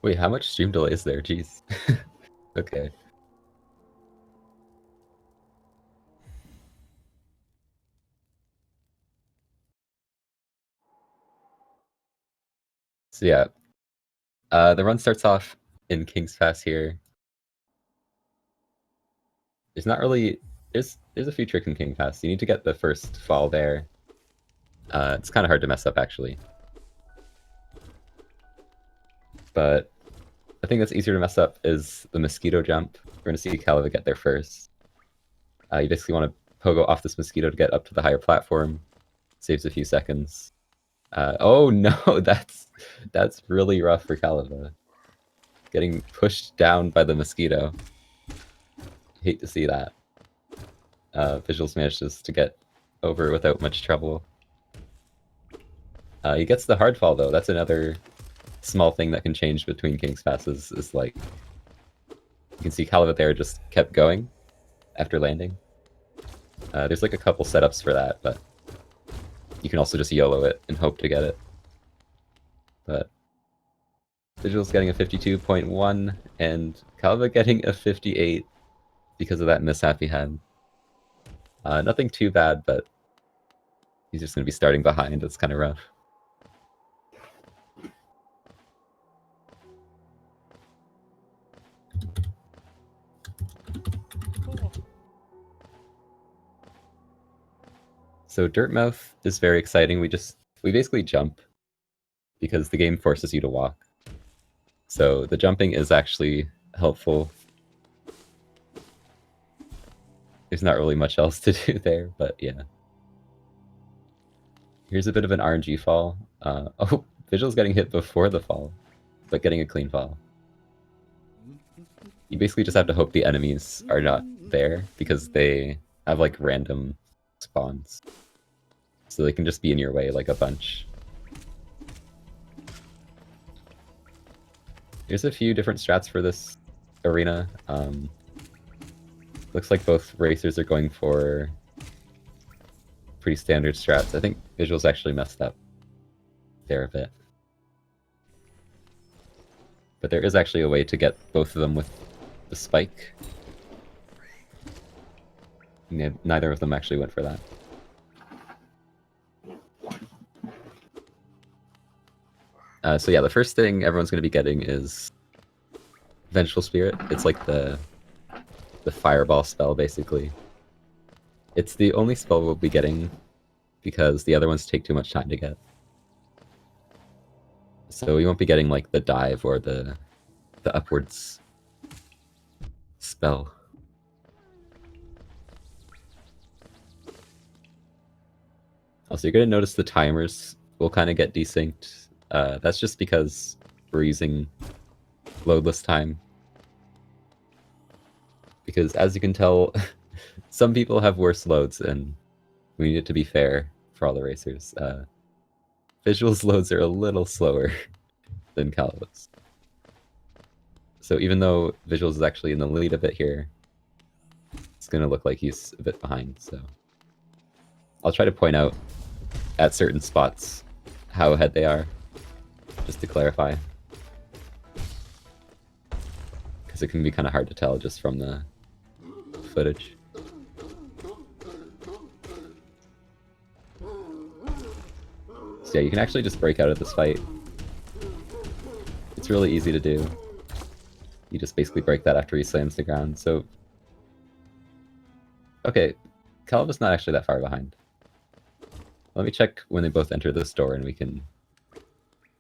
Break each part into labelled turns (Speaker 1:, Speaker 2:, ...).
Speaker 1: Wait, how much stream delay is there? Jeez. Okay. So yeah, the run starts off in King's Pass here. There's not really there's a few tricks in King Pass. You need to get the first fall there. It's kind of hard to mess up actually, but the thing that's easier to mess up is the mosquito jump. We're gonna see Kaleva get there first. You basically want to pogo off this mosquito to get up to the higher platform. Saves a few seconds. Oh no, that's really rough for Kaleva. Getting pushed down by the mosquito. Hate to see that. Visuals manages to get over without much trouble. He gets the hard fall though. That's another small thing that can change between King's Passes. Is like you can see Kaleva there just kept going after landing. There's like a couple setups for that, but you can also just YOLO it and hope to get it. But Visual's getting a 52.1 and Kaleva getting a 58 because of that mishap he had. Nothing too bad, but he's just going to be starting behind. It's kind of rough. So Dirtmouth is very exciting. We basically jump because the game forces you to walk. So the jumping is actually helpful. There's not really much else to do there, but yeah. Here's a bit of an RNG fall. Oh, Visual's getting hit before the fall, but getting a clean fall. You basically just have to hope the enemies are not there because they have like random spawns. So they can just be in your way like a bunch. There's a few different strats for this arena. Looks like both racers are going for pretty standard strats. I think Visual's actually messed up there a bit. But there is actually a way to get both of them with the spike. Neither of them actually went for that. So yeah, the first thing everyone's going to be getting is Vengeful Spirit. It's like the fireball spell, basically. It's the only spell we'll be getting because the other ones take too much time to get. So we won't be getting like the dive or the upwards spell. Also, you're going to notice the timers will kind of get desynced. That's just because we're using loadless time. Because as you can tell, some people have worse loads, and we need it to be fair for all the racers. Visuals loads are a little slower than Kaleva's. So even though Visuals is actually in the lead a bit here, it's going to look like he's a bit behind. So I'll try to point out at certain spots how ahead they are, just to clarify. Because it can be kind of hard to tell just from the footage. So yeah, you can actually just break out of this fight. It's really easy to do. You just basically break that after he slams the ground, so... Okay, Kaleva's not actually that far behind. Let me check when they both enter this door and we can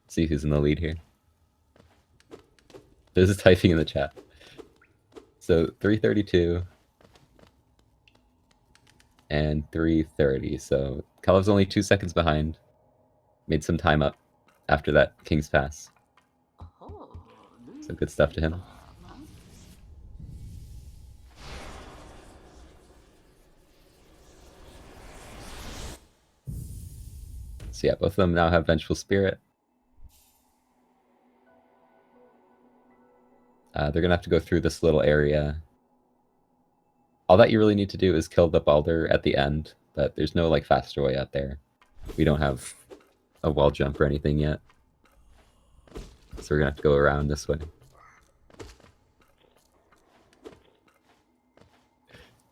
Speaker 1: see who's in the lead here. This is typing in the chat. So 332 and 330. So Kaleva's only 2 seconds behind. Made some time up after that King's Pass. So good stuff to him. So yeah, both of them now have Vengeful Spirit. They're gonna have to go through this little area. All that you really need to do is kill the Balder at the end, but there's no like faster way out there. We don't have a wall jump or anything yet. So we're gonna have to go around this way.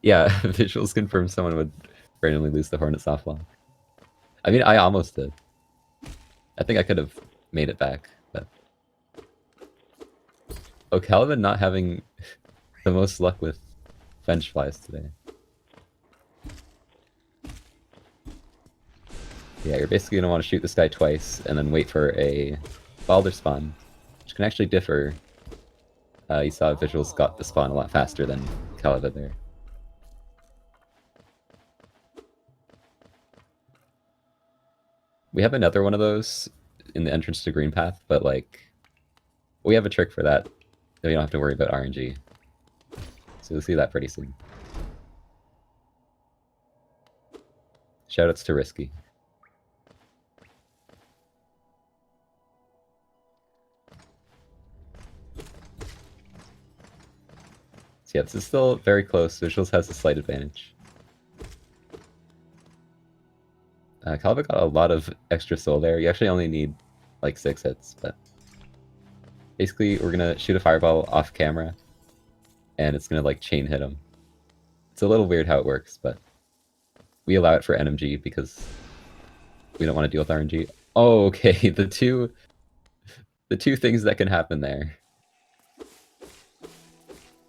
Speaker 1: Yeah, visuals confirm someone would randomly lose the Hornet soft lock. I mean, I almost did. I think I could have made it back, but... Oh, Kaleva not having the most luck with bench flies today. Yeah, you're basically going to want to shoot this guy twice, and then wait for a Balder spawn, which can actually differ. You saw visuals got the spawn a lot faster than Kaleva there. We have another one of those in the entrance to Green Path, but like, we have a trick for that. We don't have to worry about RNG. So you'll see that pretty soon. Shoutouts to Risky. So yeah, this is still very close. Visuals has a slight advantage. Kaleva got a lot of extra soul there. You actually only need like 6 hits, but basically we're gonna shoot a fireball off camera, and it's gonna like chain hit him. It's a little weird how it works, but we allow it for NMG because we don't want to deal with RNG. Oh, okay. The two things that can happen there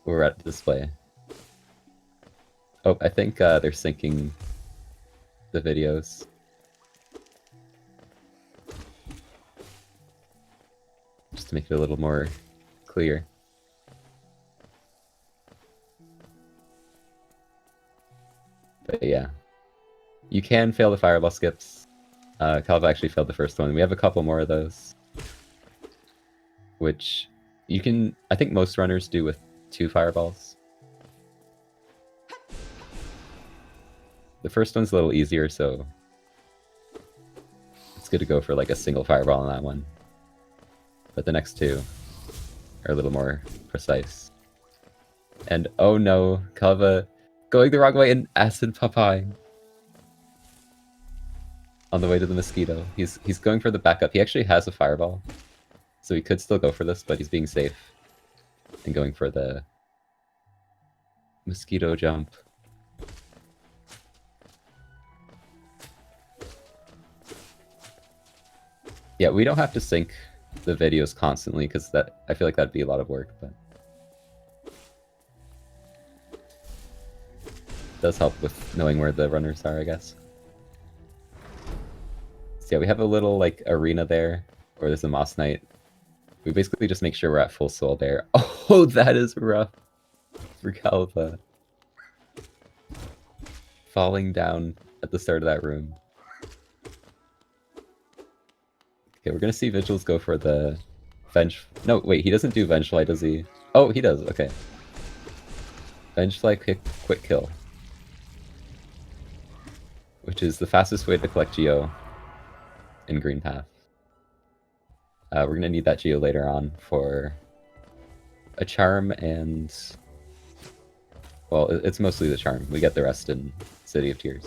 Speaker 1: were at display. Oh, I think they're syncing the videos. Just to make it a little more clear. But yeah. You can fail the fireball skips. Kaleva actually failed the first one. We have a couple more of those. Which you can... I think most runners do with 2 fireballs. The first one's a little easier, so... it's good to go for like a single fireball on that one. But the next 2 are a little more precise. And oh no, Kaleva going the wrong way and acid Popeye. On the way to the mosquito. He's going for the backup. He actually has a fireball. So he could still go for this, but he's being safe. And going for the mosquito jump. Yeah, we don't have to sync the videos constantly because that I feel like that'd be a lot of work, but it does help with knowing where the runners are, I guess. So yeah, we have a little like arena there where there's a Moss Knight. We basically just make sure we're at full soul there. Oh, that is rough for Kaleva. Falling down at the start of that room. Okay, we're gonna see Vigils go for the Venge... No, wait, he doesn't do Vengefly, does he? Oh, he does, okay. Vengefly quick kill. Which is the fastest way to collect Geo in Green Path. We're gonna need that Geo later on for a charm and... well, it's mostly the charm. We get the rest in City of Tears.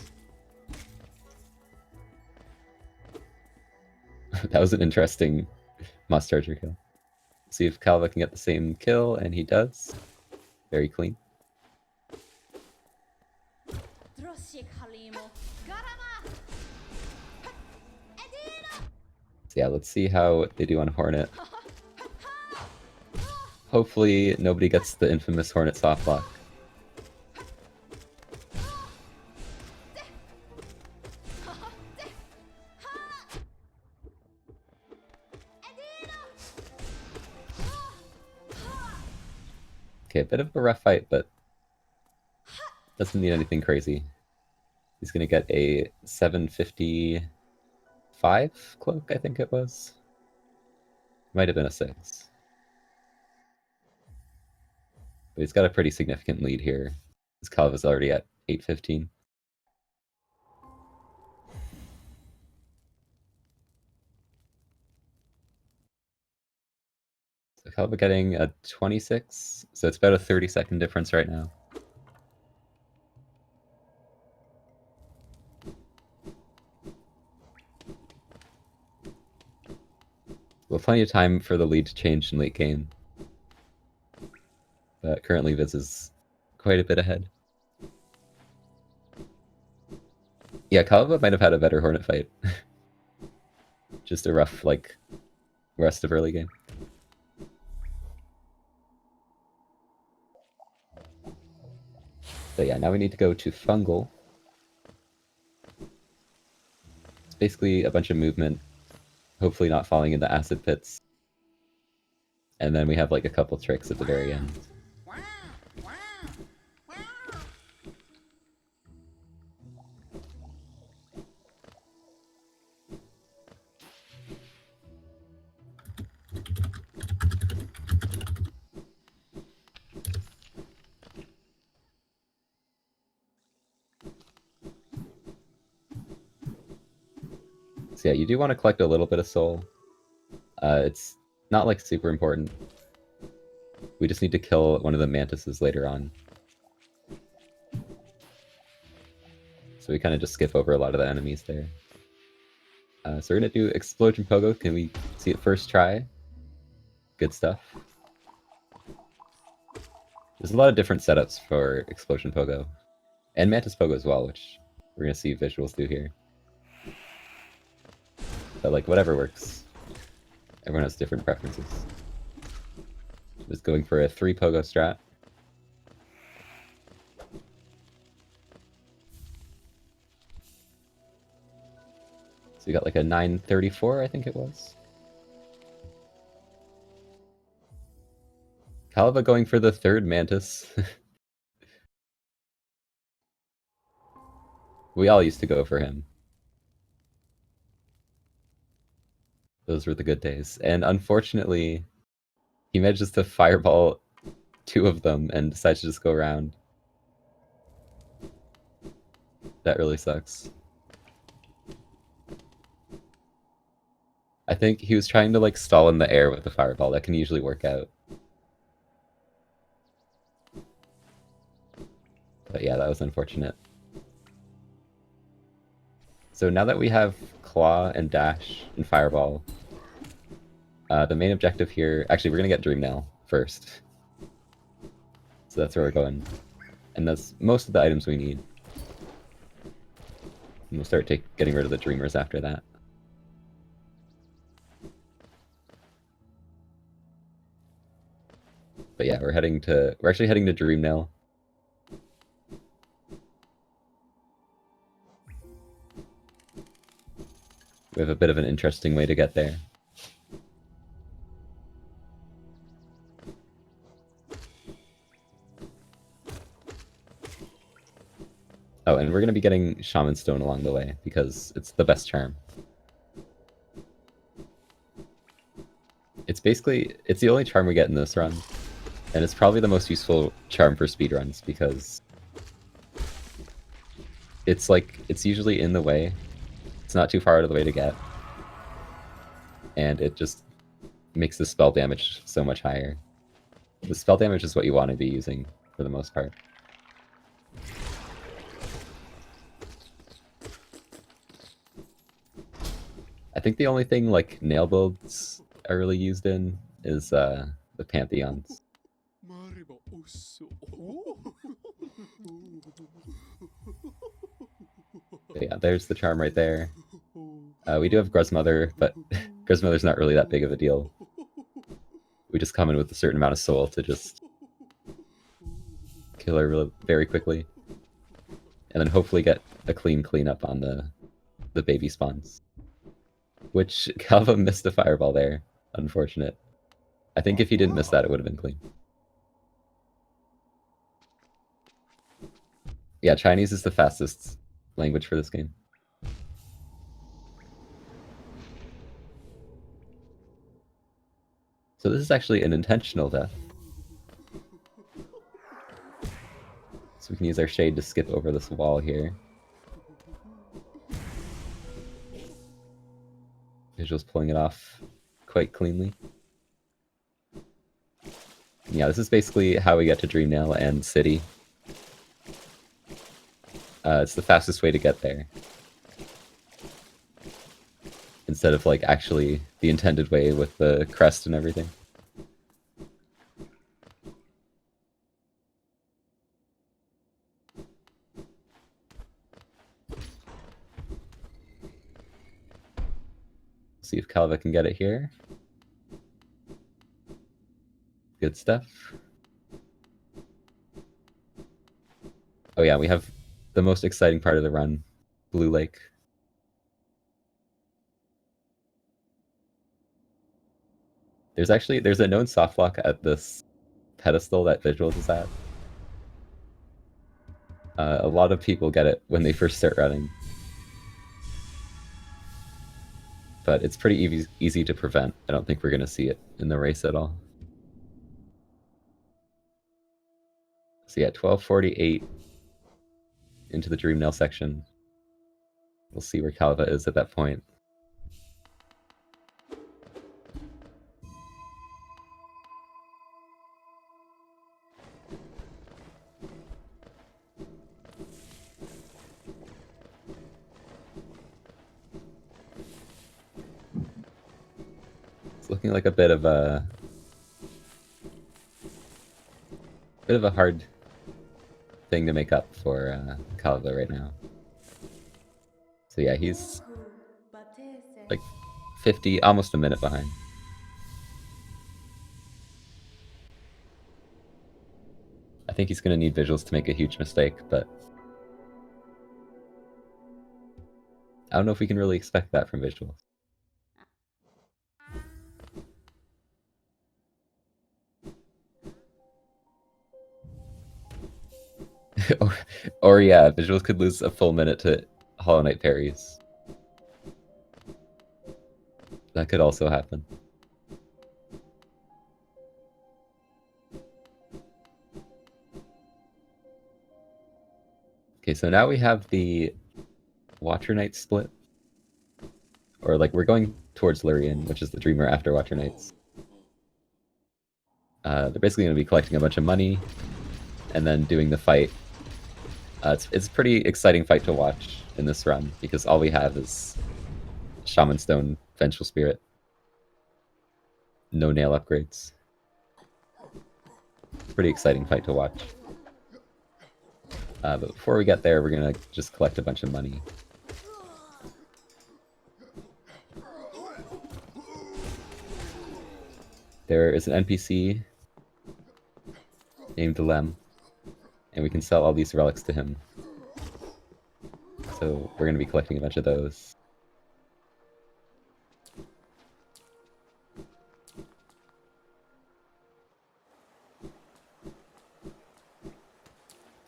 Speaker 1: That was an interesting Moss Charger kill. See if Kaleva can get the same kill, and he does. Very clean. So yeah, let's see how they do on Hornet. Hopefully nobody gets the infamous Hornet soft lock. Okay, a bit of a rough fight, but doesn't need anything crazy. He's gonna get a 755 cloak, I think it was. Might have been a 6. But he's got a pretty significant lead here. His Kaleva's already at 815. So Kaleva getting a 26, so it's about a 30-second difference right now. We'll have plenty of time for the lead to change in late game. But currently Viz is quite a bit ahead. Yeah, Kaleva might have had a better Hornet fight. Just a rough, like, rest of early game. But yeah, now we need to go to Fungal. It's basically a bunch of movement, hopefully not falling into acid pits. And then we have like a couple tricks at the very end. So yeah, you do want to collect a little bit of soul. It's not like super important. We just need to kill one of the mantises later on. So we kind of just skip over a lot of the enemies there. So we're going to do Explosion Pogo. Can we see it first try? Good stuff. There's a lot of different setups for Explosion Pogo. And Mantis Pogo as well, which we're going to see visuals do here. But like, whatever works. Everyone has different preferences. Just going for a 3 Pogo strat. So we got like a 934, I think it was. Kaleva going for the 3rd Mantis. We all used to go for him. Those were the good days. And unfortunately, he manages to fireball 2 of them and decides to just go around. That really sucks. I think he was trying to like stall in the air with the fireball. That can usually work out. But yeah, that was unfortunate. So now that we have Claw and Dash and Fireball, the main objective here... Actually, we're going to get Dream Nail first. So that's where we're going. And that's most of the items we need. And we'll start getting rid of the Dreamers after that. But yeah, we're actually heading to Dream Nail. We have a bit of an interesting way to get there. Oh, and we're going to be getting Shaman Stone along the way, because it's the best charm. It's the only charm we get in this run, and it's probably the most useful charm for speedruns, because it's usually in the way. It's not too far out of the way to get. And it just makes the spell damage so much higher. The spell damage is what you want to be using, for the most part. I think the only thing like nail builds are really used in is the Pantheons. But yeah, there's the charm right there. We do have Gruzmother, but Gruzmother's not really that big of a deal. We just come in with a certain amount of soul to just kill her very quickly. And then hopefully get a cleanup on the baby spawns. Which, Kaleva missed a fireball there. Unfortunate. I think if he didn't miss that, it would have been clean. Yeah, Chinese is the fastest language for this game. So this is actually an intentional death. So we can use our shade to skip over this wall here. Visual's pulling it off quite cleanly. Yeah, this is basically how we get to Dream Nail and City. It's the fastest way to get there. instead of like actually the intended way with the crest and everything. See if Kaleva can get it here. Good stuff. Oh yeah, we have the most exciting part of the run, Blue Lake. There's a known soft lock at this pedestal that Visuals is at. A lot of people get it when they first start running. But it's pretty easy to prevent. I don't think we're going to see it in the race at all. So yeah, 12:48 into the Dream Nail section. We'll see where Kaleva is at that point. It's looking like a bit of a hard thing to make up for Kaleva right now. So yeah, he's like 50, almost a minute behind. I think he's going to need Visuals to make a huge mistake, but I don't know if we can really expect that from Visuals. or yeah, Visuals could lose a full minute to Hollow Knight parries. That could also happen. Okay, so now we have the Watcher Knight split. Or like we're going towards Lurian, which is the Dreamer after Watcher Knights. They're basically going to be collecting a bunch of money and then doing the fight. It's a pretty exciting fight to watch in this run because all we have is Shaman Stone, Vengeful Spirit. No nail upgrades. Pretty exciting fight to watch. But before we get there, we're going to just collect a bunch of money. There is an NPC named Lem, and we can sell all these relics to him. So we're going to be collecting a bunch of those.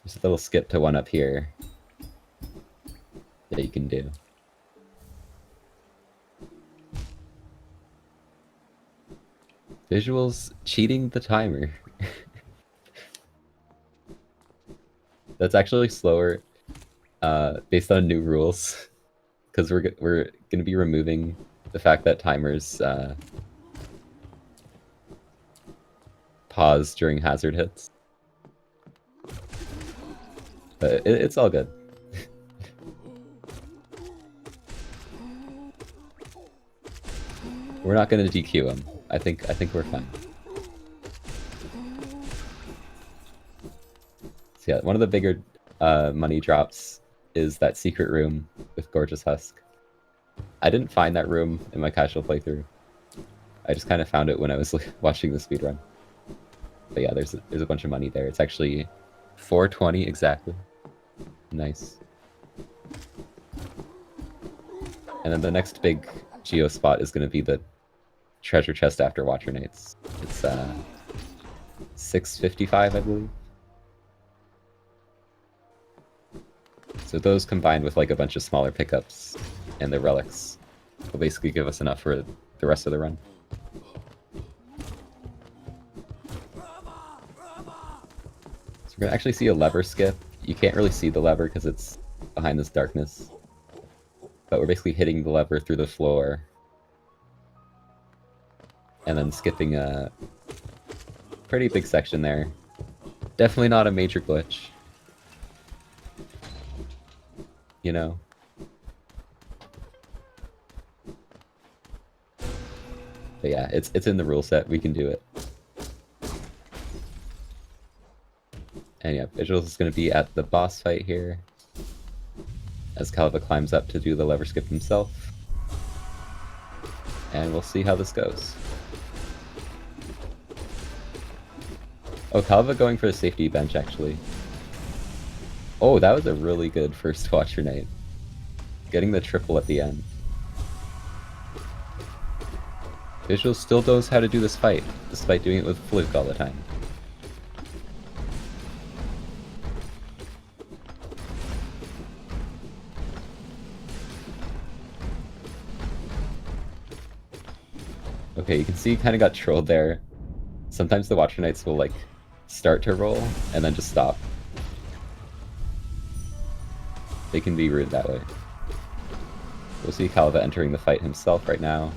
Speaker 1: There's a little skip to one up here that you can do. Visuals cheating the timer. That's actually slower based on new rules, because we're going to be removing the fact that timers pause during hazard hits. But it's all good. We're not going to DQ him. I think we're fine. So yeah, one of the bigger money drops is that secret room with Gorgeous Husk. I didn't find that room in my casual playthrough. I just kind of found it when I was watching the speedrun. But yeah, there's a bunch of money there. It's actually 420 exactly. Nice. And then the next big geo spot is going to be the treasure chest after Watcher Knights. It's 655, I believe. So those combined with like a bunch of smaller pickups and the relics will basically give us enough for the rest of the run. So we're going to actually see a lever skip. You can't really see the lever because it's behind this darkness. But we're basically hitting the lever through the floor and then skipping a pretty big section there. Definitely not a major glitch. You know? But yeah, it's in the rule set. We can do it. And yeah, Visuals is going to be at the boss fight here, as Kaleva climbs up to do the lever skip himself. And we'll see how this goes. Oh, Kaleva going for the safety bench, actually. Oh, that was a really good first Watcher Knight. Getting the triple at the end. Visuals still knows how to do this fight, despite doing it with Fluke all the time. Okay, you can see he kind of got trolled there. Sometimes the Watcher Knights will, like, start to roll, and then just stop. They can be rude that way. We'll see Kaleva entering the fight himself right now.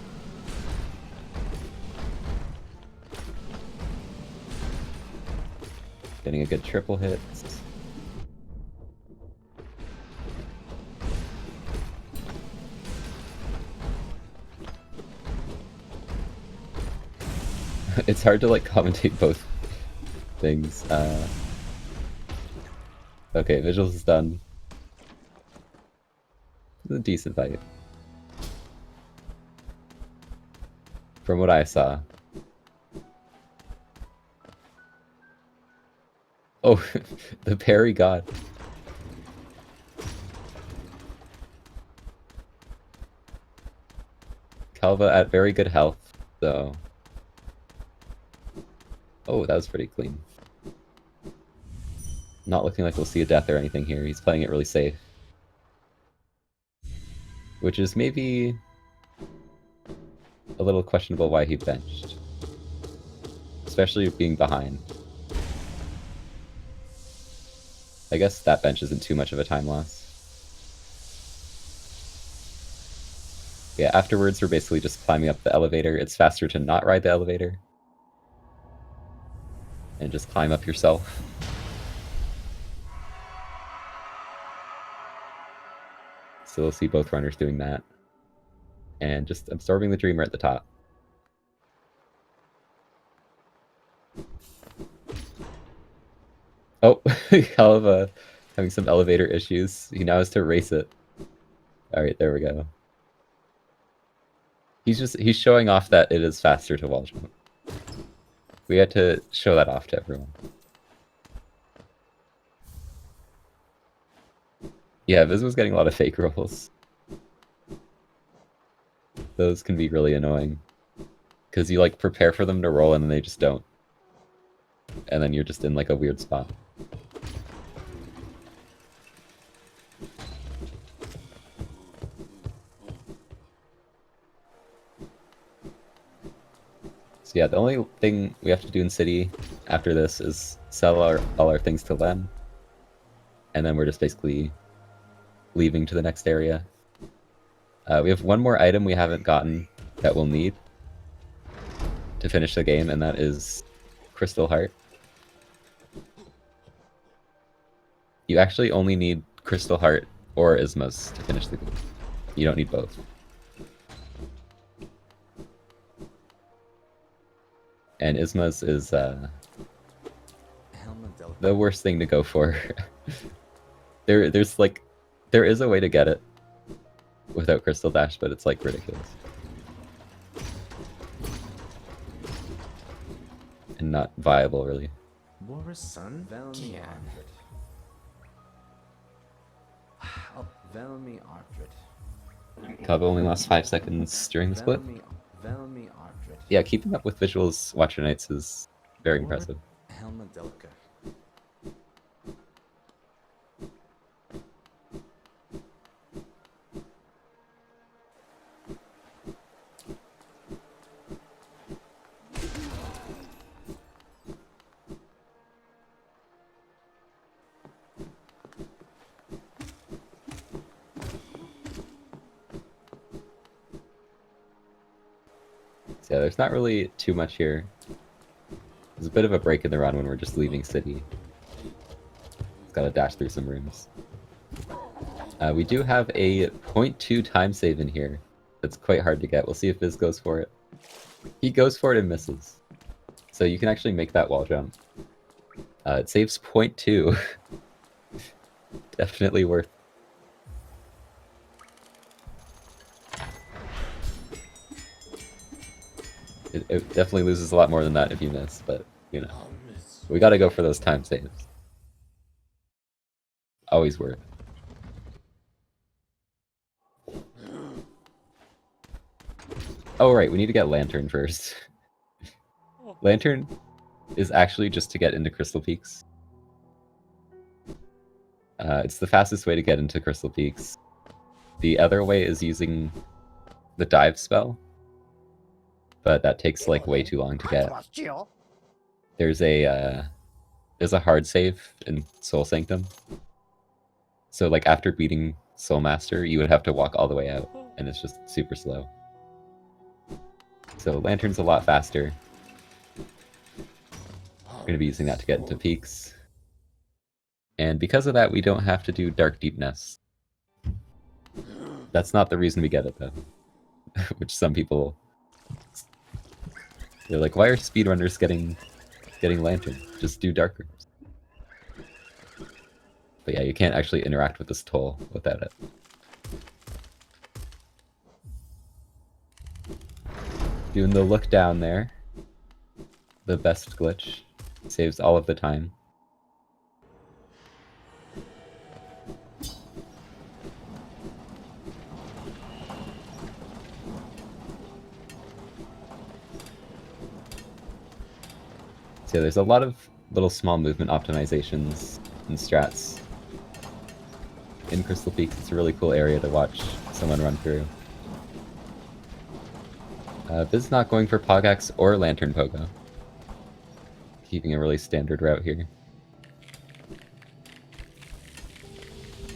Speaker 1: Getting a good triple hit. It's hard to, like, commentate both things. Okay, Visuals is done. It's a decent fight. From what I saw. Oh, the parry god. Kaleva at very good health, so... Oh, that was pretty clean. Not looking like we'll see a death or anything here. He's playing it really safe. Which is maybe a little questionable why he benched. Especially being behind. I guess that bench isn't too much of a time loss. Yeah, afterwards we're basically just climbing up the elevator. It's faster to not ride the elevator. And just climb up yourself. So we'll see both runners doing that. And just absorbing the Dreamer at the top. Oh, Kaleva having some elevator issues. He now has to race it. Alright, there we go. He's showing off that it is faster to wall jump. We had to show that off to everyone. Yeah, Viz was getting a lot of fake rolls. Those can be really annoying. Because you, like, prepare for them to roll and then they just don't. And then you're just in, like, a weird spot. So yeah, the only thing we have to do in City after this is sell all our things to Len. And then we're just basically leaving to the next area. We have one more item we haven't gotten that we'll need to finish the game, and that is Crystal Heart. You actually only need Crystal Heart or Ismos to finish the game. You don't need both. And Ismos is the worst thing to go for. there is a way to get it without Crystal Dash, but it's, like, ridiculous. And not viable, really. Kaleva only lost 5 seconds during the split. Yeah, keeping up with Visuals Watcher Knights is very impressive. So yeah, there's not really too much here. There's a bit of a break in the run when we're just leaving City. It's gotta dash through some rooms. We do have a 0.2 time save in here. That's quite hard to get. We'll see if Viz goes for it. He goes for it and misses. So you can actually make that wall jump. It saves 0.2. Definitely worth. It definitely loses a lot more than that if you miss, but, you know. We gotta go for those time saves. Always worth. Oh, right, we need to get Lantern first. Lantern is actually just to get into Crystal Peaks. It's the fastest way to get into Crystal Peaks. The other way is using the dive spell, but that takes like way too long to get. There's a hard save in Soul Sanctum. So like after beating Soul Master, you would have to walk all the way out, and it's just super slow. So Lantern's a lot faster. We're gonna be using that to get into Peaks. And because of that, we don't have to do Dark Deep Nests. That's not the reason we get it, though. Which some people... They're like, why are speedrunners getting Lantern? Just do Dark Rooms. But yeah, you can't actually interact with this toll without it. Doing the look down there. The best glitch. Saves all of the time. So there's a lot of little small movement optimizations and strats in Crystal Peaks. It's a really cool area to watch someone run through. This is not going for Pogax or Lantern Pogo. Keeping a really standard route here.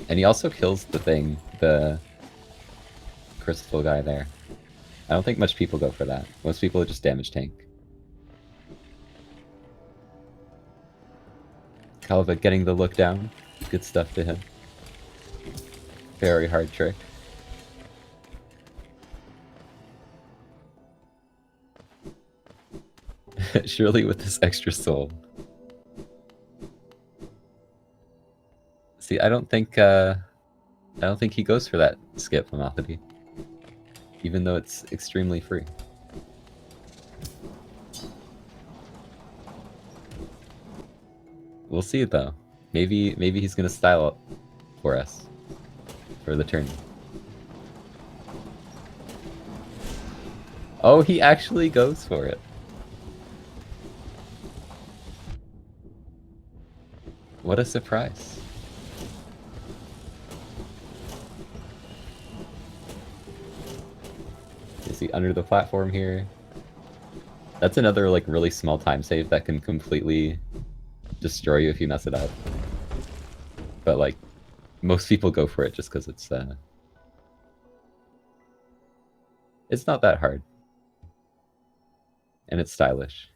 Speaker 1: And he also kills the thing, the crystal guy there. I don't think much people go for that. Most people just damage tank. Kaleva getting the look down. Good stuff to him. Very hard trick. Surely with this extra soul. See, I don't think he goes for that skip Homophily. Even though it's extremely free. We'll see though. Maybe he's gonna style up for us for the turn. Oh, he actually goes for it. What a surprise. You see under the platform here. That's another like really small time save that can completely destroy you if you mess it up. But like most people go for it just because it's not that hard. And it's stylish.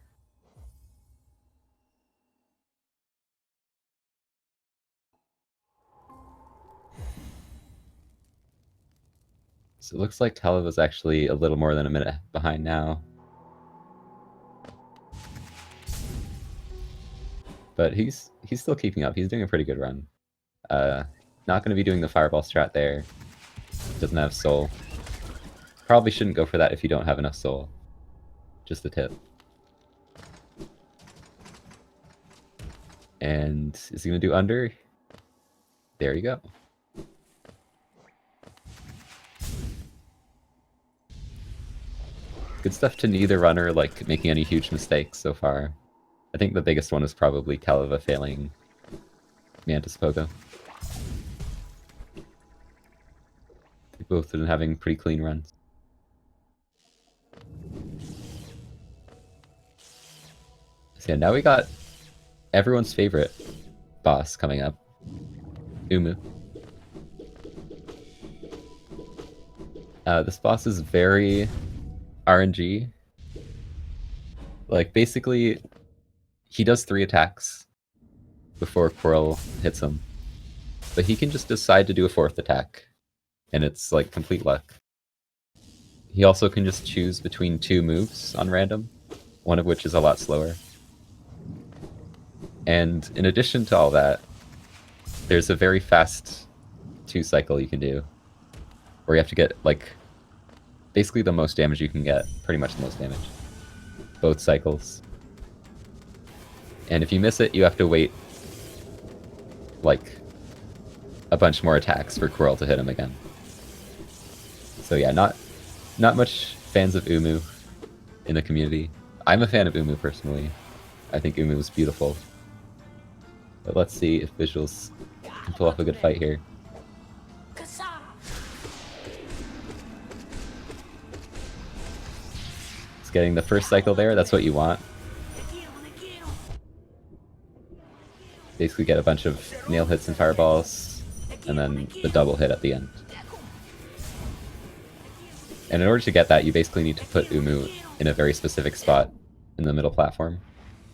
Speaker 1: So it looks like Kaleva's actually a little more than a minute behind now. But he's still keeping up. He's doing a pretty good run. Not going to be doing the fireball strat there. Doesn't have soul. Probably shouldn't go for that if you don't have enough soul. Just a tip. And is he going to do under? There you go. Good stuff to neither runner like making any huge mistakes so far. I think the biggest one is probably Kaleva failing Mantis Pogo. They both been having pretty clean runs. So yeah, now we got everyone's favorite boss coming up. Umu. This boss is very RNG. Like, basically, he does 3 attacks before Quirrell hits him. But he can just decide to do a 4th attack. And it's, like, complete luck. He also can just choose between 2 moves on random, one of which is a lot slower. And in addition to all that, there's a very fast 2 cycle you can do, where you have to get, like, basically the most damage you can get, pretty much the most damage. Both cycles. And if you miss it, you have to wait, like, a bunch more attacks for Quirrell to hit him again. So yeah, not much fans of Umu in the community. I'm a fan of Umu personally. I think Umu is beautiful. But let's see if Visuals can pull off a good fight here. It's getting the first cycle there, that's what you want. Basically get a bunch of nail hits and fireballs, and then the double hit at the end. And in order to get that, you basically need to put Umu in a very specific spot in the middle platform.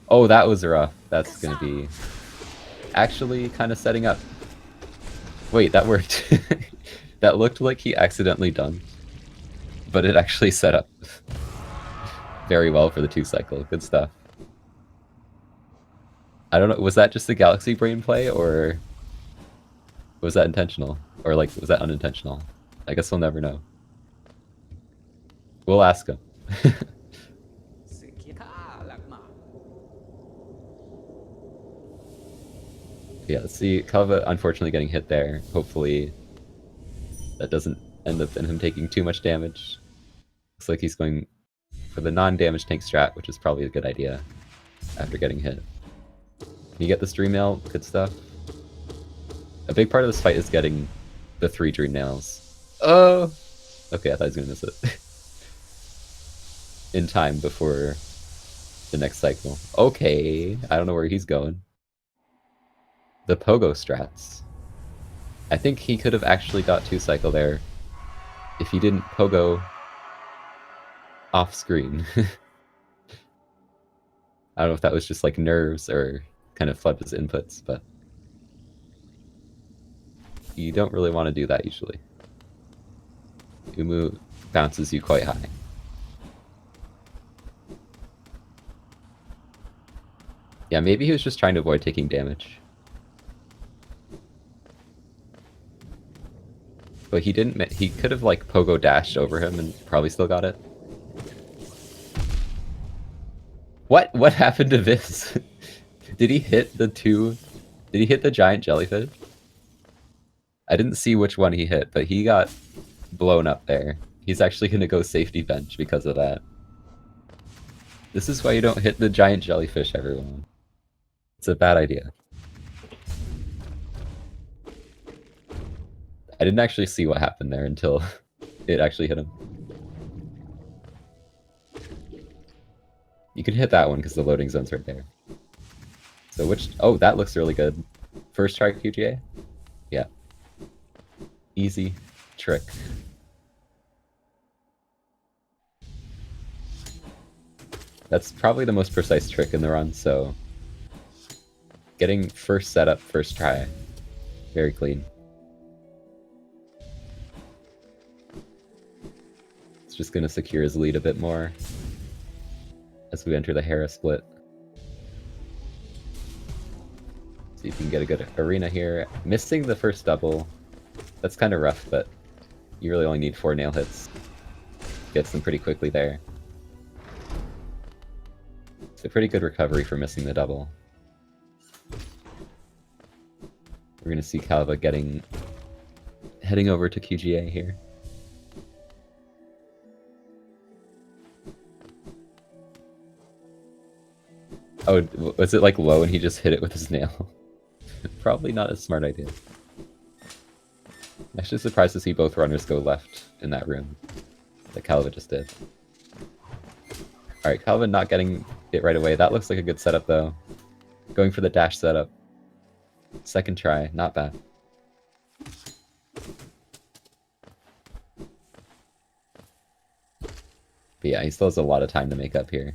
Speaker 1: Oh, that was rough. That's gonna be actually kind of setting up. Wait, that worked. That looked like he accidentally dunked, but it actually set up very well for the 2 cycle. Good stuff. I don't know, was that just a Galaxy Brain play, or was that intentional? Or, like, was that unintentional? I guess we'll never know. We'll ask him. Yeah, let's see. Kaleva unfortunately getting hit there. Hopefully that doesn't end up in him taking too much damage. Looks like he's going for the non-damage tank strat, which is probably a good idea after getting hit. Can you get this Dream Nail? Good stuff. A big part of this fight is getting the 3 Dream Nails. Oh! Okay, I thought I was gonna miss it. In time before the next cycle. Okay, I don't know where he's going. The Pogo strats. I think he could have actually got 2 cycle there if he didn't Pogo off screen. I don't know if that was just like nerves or kind of flood his inputs, but you don't really want to do that usually. Umu bounces you quite high. Yeah, maybe he was just trying to avoid taking damage. But he didn't. He could have like pogo dashed over him and probably still got it. What happened to this? Did he hit the 2? Did he hit the giant jellyfish? I didn't see which one he hit, but he got blown up there. He's actually gonna go safety bench because of that. This is why you don't hit the giant jellyfish, everyone. It's a bad idea. I didn't actually see what happened there until it actually hit him. You can hit that one because the loading zone's right there. So which... Oh, that looks really good. First try QGA? Yeah. Easy trick. That's probably the most precise trick in the run, so... Getting first setup, first try. Very clean. It's just going to secure his lead a bit more as we enter the Hera split. See if you can get a good arena here. Missing the first double, that's kind of rough, but you really only need 4 nail hits. Gets them pretty quickly there. It's a pretty good recovery for missing the double. We're going to see Kaleva heading over to QGA here. Oh, was it like low and he just hit it with his nail? Probably not a smart idea. I'm actually surprised to see both runners go left in that room, that Kaleva just did. Alright, Kaleva not getting it right away. That looks like a good setup though. Going for the dash setup. Second try, not bad. But yeah, he still has a lot of time to make up here.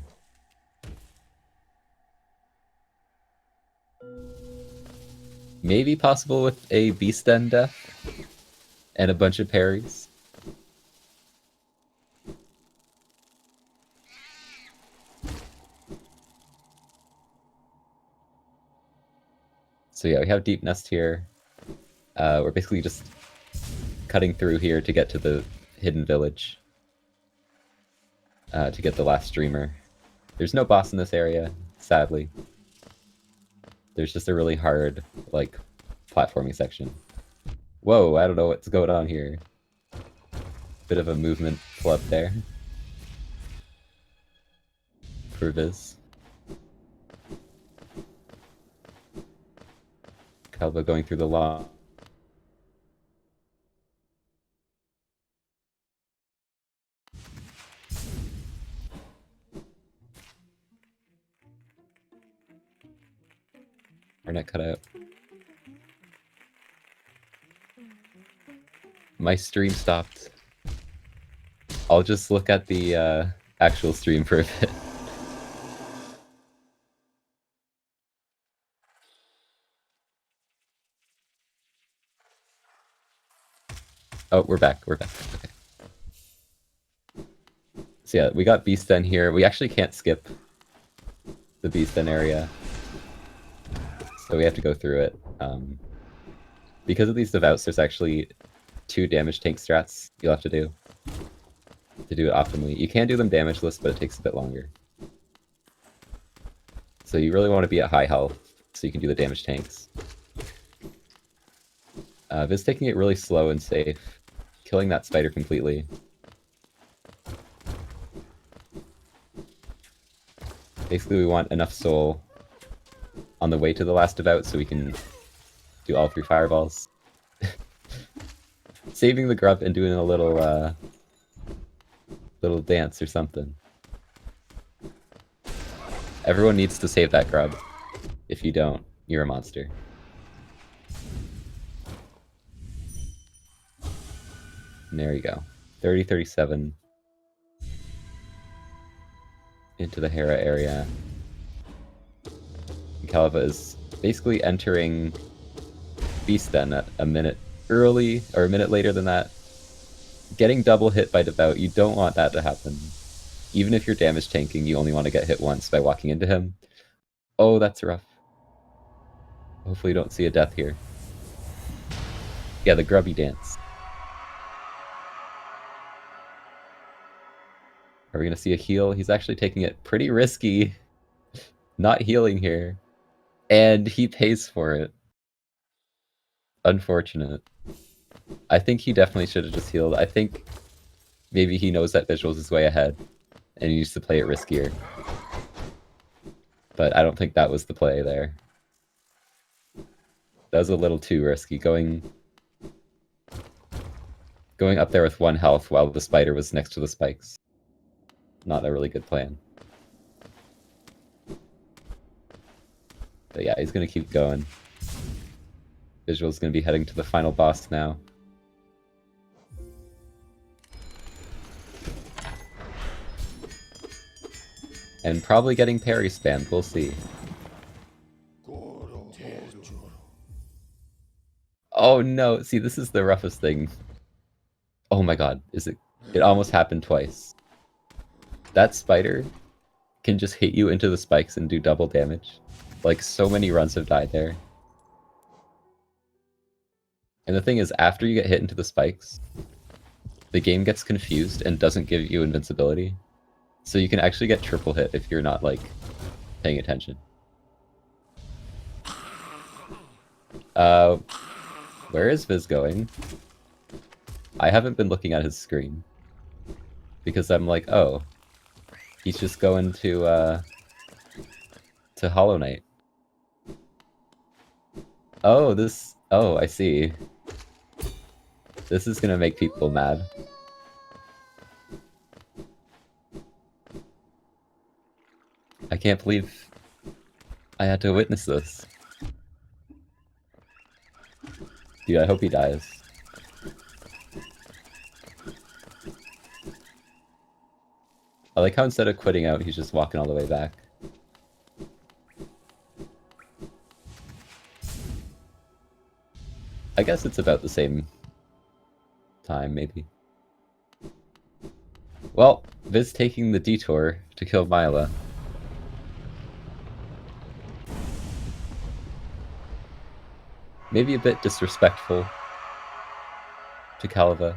Speaker 1: Maybe possible with a Beast End death and a bunch of parries. So yeah, we have Deep Nest here. We're basically just cutting through here to get to the hidden village. To get the last streamer. There's no boss in this area, sadly. There's just a really hard, like, platforming section. Whoa, I don't know what's going on here. Bit of a movement flub there. For Viz. Kaleva going through the law. Our net cut out. My stream stopped. I'll just look at the actual stream for a bit. Oh, we're back. We're back. Okay. So yeah, we got Beast Den here. We actually can't skip the Beast Den area. So we have to go through it. Because of these devoutes, there's actually 2 damage tank strats you'll have to do it optimally. You can do them damageless, but it takes a bit longer. So you really want to be at high health so you can do the damage tanks. Viz taking it really slow and safe, killing that spider completely. Basically, we want enough soul on the way to the last devout so we can do all 3 fireballs. Saving the grub and doing a little little dance or something. Everyone needs to save that grub. If you don't, you're a monster. And there you go. 30-37. Into the Hera area. And Kaleva is basically entering Beast Den at a minute early, or a minute later than that. Getting double hit by Devout, you don't want that to happen. Even if you're damage tanking, you only want to get hit once by walking into him. Oh, that's rough. Hopefully you don't see a death here. Yeah, the grubby dance. Are we going to see a heal? He's actually taking it pretty risky. Not healing here. And he pays for it. Unfortunate. I think he definitely should have just healed. I think maybe he knows that Visuals is way ahead. And he needs to play it riskier. But I don't think that was the play there. That was a little too risky. Going up there with 1 health while the spider was next to the spikes. Not a really good plan. But yeah, he's gonna keep going. Visual's gonna be heading to the final boss now. And probably getting parry spammed, we'll see. Oh no, see, this is the roughest thing. Oh my god, it almost happened twice. That spider can just hit you into the spikes and do double damage. Like, so many runs have died there. And the thing is, after you get hit into the spikes, the game gets confused and doesn't give you invincibility. So you can actually get triple hit if you're not, like, paying attention. Where is Viz going? I haven't been looking at his screen. Because I'm like, oh, he's just going to Hollow Knight. Oh, oh, I see. This is gonna make people mad. I can't believe I had to witness this. Dude, I hope he dies. I like how instead of quitting out, he's just walking all the way back. I guess it's about the same time, maybe. Well, Viz taking the detour to kill Mila. maybe a bit disrespectful to Kaleva,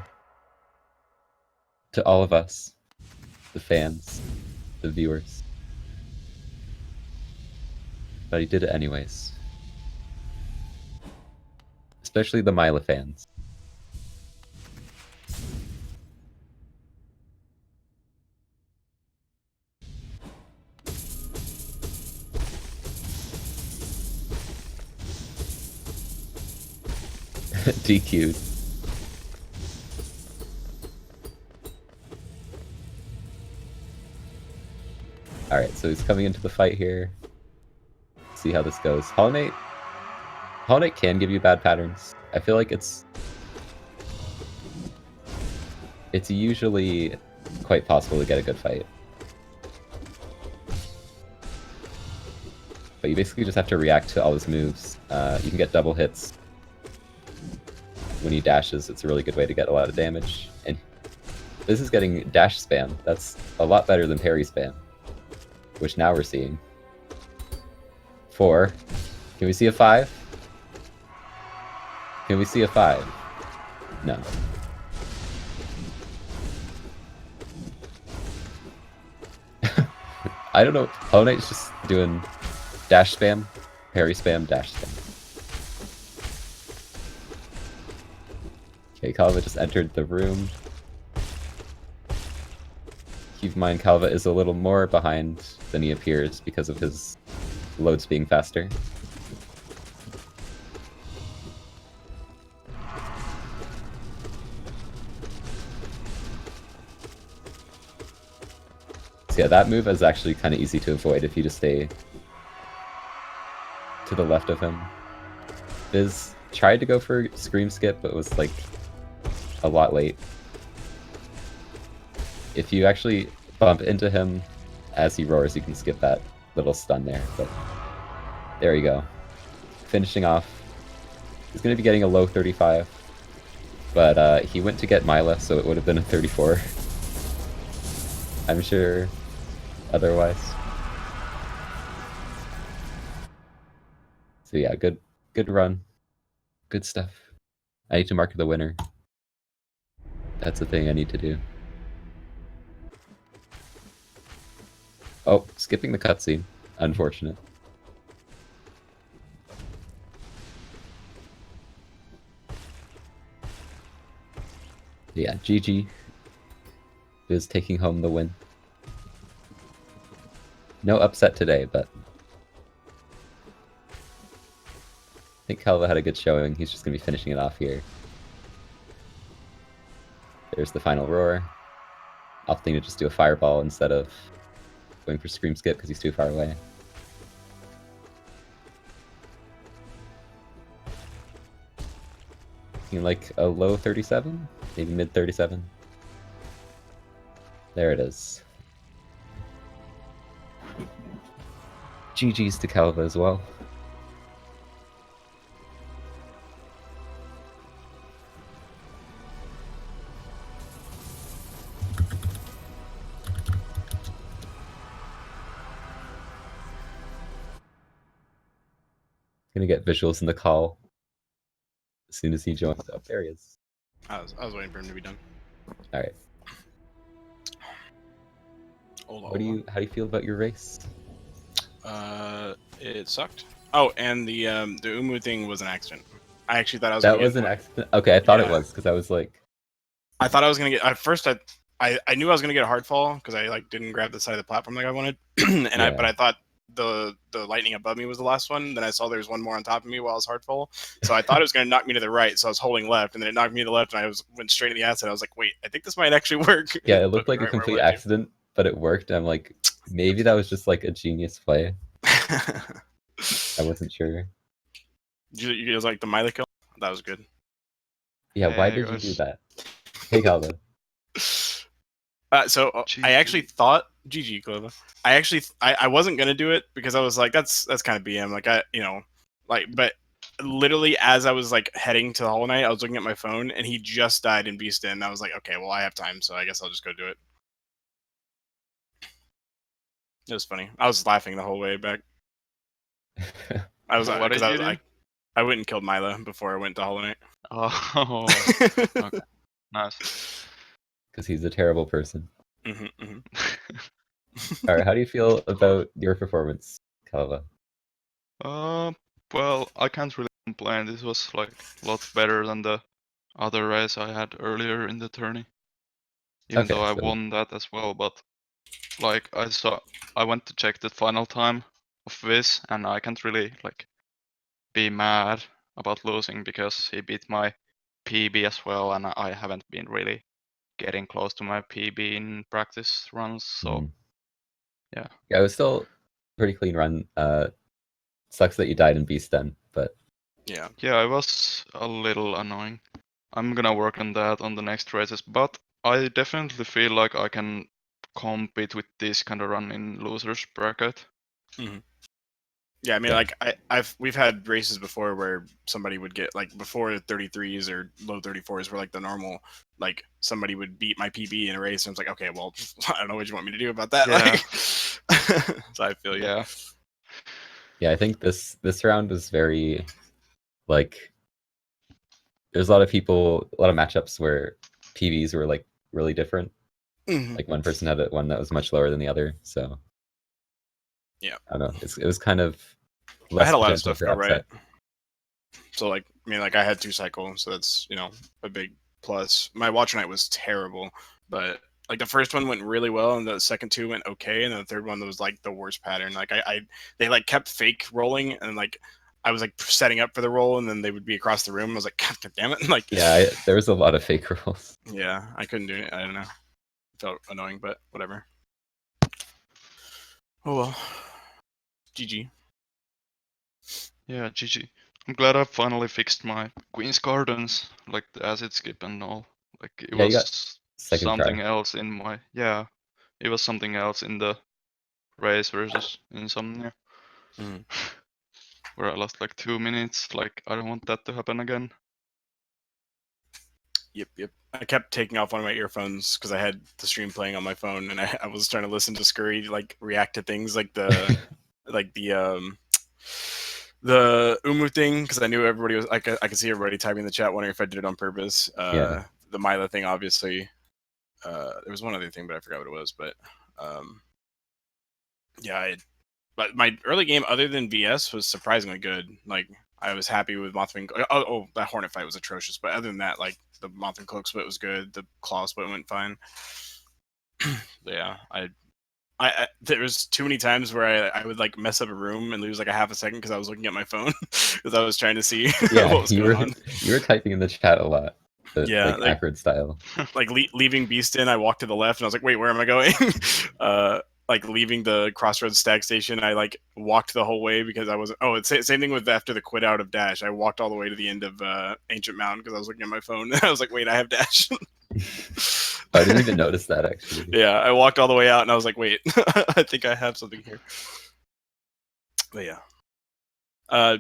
Speaker 1: to all of us, the fans, the viewers. But he did it anyways. Especially the Mila fans. DQ'd. Alright, so he's coming into the fight here. See how this goes. Hollow Knight can give you bad patterns. I feel like it's usually quite possible to get a good fight. But you basically just have to react to all his moves. You can get double hits when he dashes. It's a really good way to get a lot of damage. And this is getting dash spam. That's a lot better than parry spam, which now we're seeing. 4. Can we see a 5? Can we see a 5? No. I don't know. Hollow Knight's just doing dash spam, parry spam, dash spam. Okay, Kaleva just entered the room. Keep in mind, Kaleva is a little more behind than he appears because of his loads being faster. So yeah, that move is actually kind of easy to avoid if you just stay to the left of him. Viz tried to go for Scream Skip, but was like a lot late. If you actually bump into him as he roars, you can skip that little stun there. But there you go. Finishing off. He's going to be getting a low 35, but he went to get Mila, so it would have been a 34. I'm sure otherwise. So yeah, good run. Good stuff. I need to mark the winner. That's the thing I need to do. Oh, skipping the cutscene. Unfortunate. Yeah, GG is taking home the win. No upset today, but I think Kaleva had a good showing. He's just going to be finishing it off here. There's the final roar. Opting to just do a fireball instead of going for Scream Skip because he's too far away. Looking like a low 37? Maybe mid 37? There it is. GG's to Kaleva as well. Gonna get visuals in the call as soon as he joins up. There he is.
Speaker 2: I was waiting for him to be done.
Speaker 1: All right. How do you feel about your race?
Speaker 2: It sucked. Oh, and the Umu thing was an accident. I actually thought I was.
Speaker 1: That was an accident. Okay, I thought it was because I was like.
Speaker 2: I thought I was gonna get. At first, I knew I was gonna get a hard fall because I like didn't grab the side of the platform like I wanted, and yeah. But I thought the lightning above me was the last one. Then I saw there was one more on top of me while I was hard fall, so I thought it was gonna knock me to the right. So I was holding left, and then it knocked me to the left, and I went straight to the acid. I was like, wait, I think this might actually work.
Speaker 1: Yeah, it looked like a complete accident, but it worked. I'm like, maybe that was just like a genius play. I wasn't sure.
Speaker 2: You was like the Miley kill? That was good.
Speaker 1: Yeah, why did you do that? Hey, Kaleva.
Speaker 2: I actually thought GG Kaleva. I wasn't gonna do it because I was like that's kind of BM. Like but literally as I was like heading to the Hollow Knight, I was looking at my phone and he just died in Beast In. And I was like, okay, well I have time, so I guess I'll just go do it. It was funny. I was laughing the whole way back. I was
Speaker 3: what did you do?
Speaker 2: I went and killed Mila before I went to Hollow Knight.
Speaker 3: Oh, okay, nice.
Speaker 1: Because he's a terrible person.
Speaker 2: Mm-hmm.
Speaker 1: All right, how do you feel about your performance, Kaleva?
Speaker 3: Well, I can't really complain. This was like a lot better than the other race I had earlier in the tourney. Even
Speaker 1: Okay,
Speaker 3: though I
Speaker 1: so
Speaker 3: won that as well, but like I went to check the final time of this, and I can't really like be mad about losing because he beat my PB as well, and I haven't been really getting close to my PB in practice runs. So yeah,
Speaker 1: it was still a pretty clean run. Sucks that you died in Beast then, but
Speaker 2: Yeah.
Speaker 3: yeah, it was a little annoying. I'm gonna work on that on the next races, but I definitely feel like I can compete with this kind of run in losers bracket.
Speaker 2: Mm-hmm. Yeah, I mean,
Speaker 1: Yeah.
Speaker 2: like we've had races before where somebody would get like before 33s or low 34s were like the normal. Like somebody would beat my PB in a race, and I was like, okay, well, I don't know what you want me to do about that.
Speaker 3: Yeah.
Speaker 2: Like, so I feel you.
Speaker 3: Yeah.
Speaker 1: Yeah, I think this round was very like there's a lot of matchups where PVs were like really different.
Speaker 2: Mm-hmm.
Speaker 1: Like one person had one that was much lower than the other, so
Speaker 2: Yeah,
Speaker 1: I don't know. It was kind of
Speaker 2: I
Speaker 1: less
Speaker 2: had a lot of
Speaker 1: potential
Speaker 2: stuff
Speaker 1: for
Speaker 2: go
Speaker 1: upset.
Speaker 2: right. So like, I mean, like I had 2 cycles, so that's a big plus. My watch night was terrible, but like the first one went really well, and the second 2 went okay, and then the third one was like the worst pattern. Like they like kept fake rolling, and like I was like setting up for the roll, and then they would be across the room. I was like, God damn it! Like,
Speaker 1: Yeah, there was a lot of fake rolls.
Speaker 2: yeah, I couldn't do it. I don't know. It felt annoying, but whatever. Oh well. GG.
Speaker 3: Yeah, GG. I'm glad I finally fixed my Queen's Gardens, like the acid skip and all. Like it
Speaker 1: Yeah, you got
Speaker 3: was
Speaker 1: second try.
Speaker 3: something else in my it was something else in the race versus Insomnia.
Speaker 2: Mhm.
Speaker 3: Where I lost like 2 minutes. Like I don't want that to happen again.
Speaker 2: Yep. I kept taking off one of my earphones because I had the stream playing on my phone, and I was trying to listen to Scurry like react to things like like the Umu thing because I knew everybody was. I could see everybody typing in the chat wondering if I did it on purpose.
Speaker 1: Yeah.
Speaker 2: The Mila thing, obviously. There was one other thing, but I forgot what it was. But yeah, but my early game, other than VS, was surprisingly good. Like I was happy with Mothman. Oh, that Hornet fight was atrocious. But other than that, like the Mothman Cloak split was good. The Claw split went fine. Yeah, I there was too many times where I would like mess up a room and lose like a half a second because I was looking at my phone because I was trying to see
Speaker 1: Yeah,
Speaker 2: what was going on.
Speaker 1: you were typing in the chat a lot, but
Speaker 2: Yeah,
Speaker 1: like acrid style.
Speaker 2: like leaving Beast in, I walked to the left and I was like, wait, where am I going? Like leaving the Crossroads Stag Station, I like walked the whole way because I wasn't. Oh, it's same thing with after the quit out of Dash. I walked all the way to the end of Ancient Mountain because I was looking at my phone. I was like, wait, I have Dash.
Speaker 1: I didn't even notice that actually.
Speaker 2: Yeah, I walked all the way out and I was like, wait, I think I have something here. But yeah,
Speaker 3: I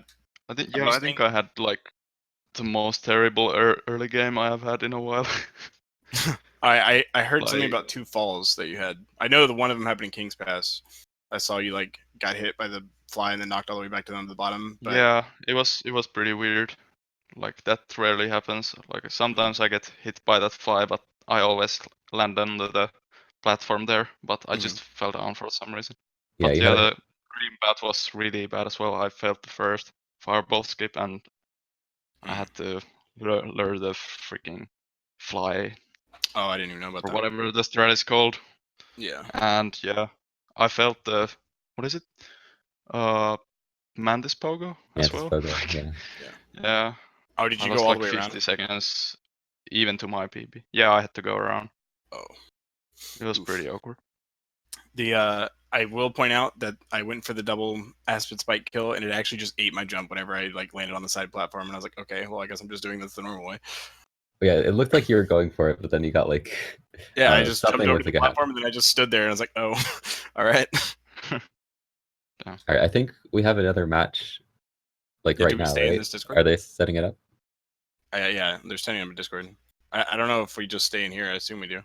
Speaker 3: think I had like the most terrible early game I have had in a while.
Speaker 2: I heard something
Speaker 3: Like
Speaker 2: about 2 falls that you had. I know the one of them happened in King's Pass. I saw you like got hit by the fly and then knocked all the way back down to the bottom. But
Speaker 3: yeah, it was pretty weird. Like that rarely happens. Like sometimes I get hit by that fly, but I always land on the platform there. But I just fell down for some reason.
Speaker 1: Yeah,
Speaker 3: But
Speaker 1: you
Speaker 3: yeah,
Speaker 1: had
Speaker 3: the green bat was really bad as well. I failed the first fireball skip, and I had to lure the freaking fly
Speaker 2: Oh, I didn't even know about
Speaker 3: or
Speaker 2: that.
Speaker 3: whatever the strat is called.
Speaker 2: Yeah.
Speaker 3: And yeah, I felt the what is it? Mantis Pogo as
Speaker 1: Mantis
Speaker 3: well.
Speaker 1: Pogo, yeah.
Speaker 3: Yeah.
Speaker 2: Oh, did
Speaker 3: I
Speaker 2: you go
Speaker 3: lost
Speaker 2: all the
Speaker 3: like
Speaker 2: way
Speaker 3: 50
Speaker 2: around?
Speaker 3: seconds even to my PB. Yeah, I had to go around.
Speaker 2: Oh,
Speaker 3: It was
Speaker 2: oof.
Speaker 3: pretty awkward.
Speaker 2: I will point out that I went for the double Aspen Spike kill, and it actually just ate my jump whenever I like landed on the side platform, and I was like, okay, well, I guess I'm just doing this the normal way.
Speaker 1: But yeah, it looked like you were going for it, but then you got like
Speaker 2: Yeah, I just jumped
Speaker 1: something
Speaker 2: over
Speaker 1: went
Speaker 2: to
Speaker 1: to
Speaker 2: the
Speaker 1: go happen.
Speaker 2: platform, and then I just stood there, and I was like, oh, all right.
Speaker 1: All right, I think we have another match like
Speaker 2: Yeah,
Speaker 1: right
Speaker 2: do we
Speaker 1: now,
Speaker 2: stay in
Speaker 1: right?
Speaker 2: this Discord?
Speaker 1: Are they setting it up?
Speaker 2: Yeah, they're sending them a Discord. I don't know if we just stay in here. I assume we do.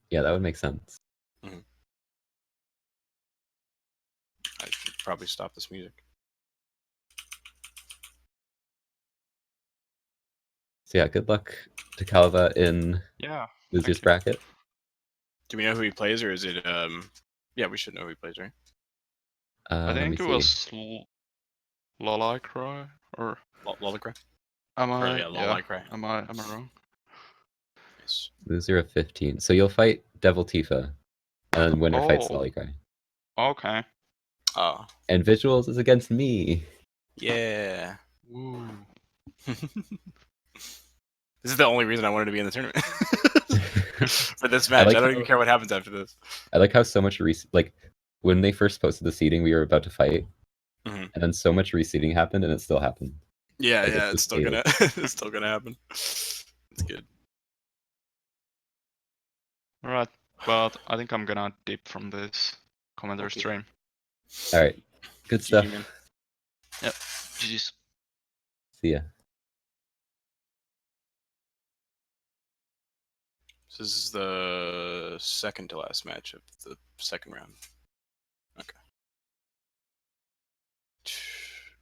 Speaker 1: Yeah, that would make sense.
Speaker 2: I should probably stop this music.
Speaker 1: So yeah, good luck to Kaleva in
Speaker 3: Yeah.
Speaker 1: losers
Speaker 3: you.
Speaker 1: bracket.
Speaker 2: Do we know who he plays, or is it? Yeah, we should know who he plays, right?
Speaker 3: I
Speaker 1: Let me
Speaker 3: think it
Speaker 1: see.
Speaker 3: was Lolicry or
Speaker 2: Lolicry?
Speaker 3: am
Speaker 2: Or,
Speaker 3: I?
Speaker 2: yeah,
Speaker 3: Yeah.
Speaker 2: Lolicry.
Speaker 3: Am I wrong?
Speaker 2: Nice.
Speaker 1: Loser of 15. So you'll fight Devil Tifa, and then winner fights
Speaker 3: Oh.
Speaker 1: Lolicry.
Speaker 3: Okay.
Speaker 2: Oh.
Speaker 1: And Visuals is against me.
Speaker 2: Yeah.
Speaker 3: Woo.
Speaker 2: This is the only reason I wanted to be in the tournament. For this match.
Speaker 1: like
Speaker 2: I don't
Speaker 1: how-
Speaker 2: even care what happens after this.
Speaker 1: I like how so much like when they first posted the seeding, we were about to fight,
Speaker 2: Mhm.
Speaker 1: and then so much reseeding happened, and it still happened.
Speaker 2: Yeah,
Speaker 1: Like,
Speaker 2: yeah,
Speaker 1: it's
Speaker 2: it's
Speaker 1: just
Speaker 2: still gonna
Speaker 1: daily.
Speaker 2: it's still gonna happen. It's good.
Speaker 3: Alright. But I think I'm gonna dip from this commentary
Speaker 2: Okay.
Speaker 3: stream.
Speaker 1: All right, good
Speaker 2: GG,
Speaker 1: stuff.
Speaker 2: man.
Speaker 3: Yep. GG's.
Speaker 1: See ya.
Speaker 2: So this is the second to last match of the second round. Okay.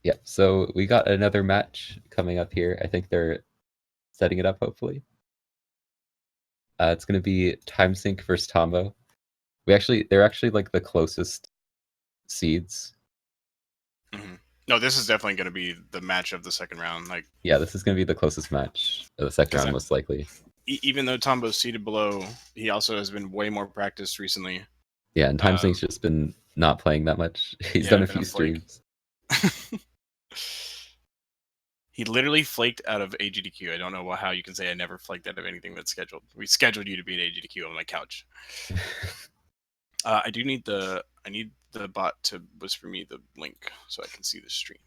Speaker 1: Yeah, so we got another match coming up here. I think they're setting it up, hopefully. It's going to be Timesync versus Tombo. They're actually like the closest seeds.
Speaker 2: Mm-hmm. No, this is definitely going to be the match of the second round. Like,
Speaker 1: yeah, this is going to be the closest match of the second round, most likely.
Speaker 2: Even though Tombo's seated below, he also has been way more practiced recently.
Speaker 1: Yeah, and Timesync's just been not playing that much. He's done a few streams.
Speaker 2: He literally flaked out of AGDQ. I don't know how you can say I never flaked out of anything that's scheduled. We scheduled you to be at AGDQ on my couch. I need the bot to whisper me the link so I can see the stream.